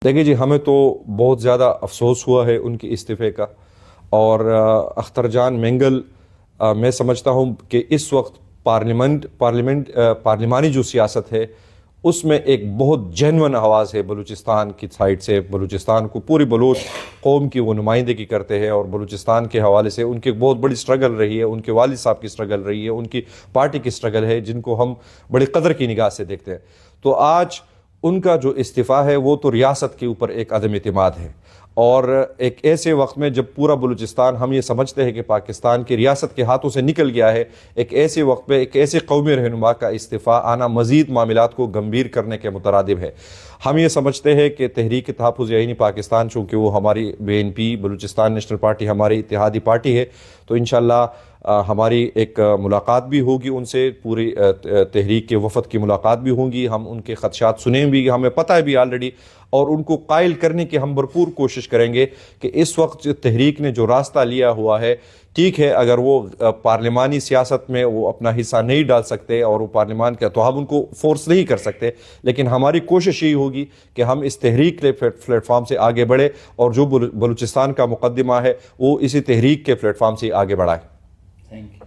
دیکھیے جی، ہمیں تو بہت زیادہ افسوس ہوا ہے ان کے استعفے کا، اور اختر جان مینگل، میں سمجھتا ہوں کہ اس وقت پارلیمانی جو سیاست ہے اس میں ایک بہت جینون آواز ہے بلوچستان کی سائڈ سے. بلوچستان کو پوری بلوچ قوم کی وہ نمائندگی کرتے ہیں، اور بلوچستان کے حوالے سے ان کی بہت بڑی سٹرگل رہی ہے، ان کے والد صاحب کی سٹرگل رہی ہے، ان کی پارٹی کی سٹرگل ہے، جن کو ہم بڑی قدر کی نگاہ سے دیکھتے ہیں. تو آج ان کا جو استعفیٰ ہے وہ تو ریاست کے اوپر ایک عدم اعتماد ہے، اور ایک ایسے وقت میں جب پورا بلوچستان، ہم یہ سمجھتے ہیں کہ پاکستان کی ریاست کے ہاتھوں سے نکل گیا ہے، ایک ایسے وقت میں ایک ایسے قومی رہنما کا استعفیٰ آنا مزید معاملات کو گمبھیر کرنے کے مترادف ہے. ہم یہ سمجھتے ہیں کہ تحریک تحفظ آئینی پاکستان، چونکہ وہ ہماری BNP بلوچستان نیشنل پارٹی ہماری اتحادی پارٹی ہے، تو انشاءاللہ ہماری ایک ملاقات بھی ہوگی ان سے، پوری تحریک کے وفد کی ملاقات بھی ہوں گی. ہم ان کے خدشات سنیں بھی، ہمیں پتہ ہے بھی آلریڈی، اور ان کو قائل کرنے کی ہم بھرپور کوشش کریں گے کہ اس وقت تحریک نے جو راستہ لیا ہوا ہے، ٹھیک ہے اگر وہ پارلیمانی سیاست میں وہ اپنا حصہ نہیں ڈال سکتے اور وہ پارلیمان کا تو ہم ان کو فورس نہیں کر سکتے، لیکن ہماری کوشش یہی ہوگی کہ ہم اس تحریک کے پلیٹ فارم سے آگے بڑھیں، اور جو بلوچستان کا مقدمہ ہے وہ اسی تحریک کے پلیٹ فارم سے آگے بڑھائیں. Thank you.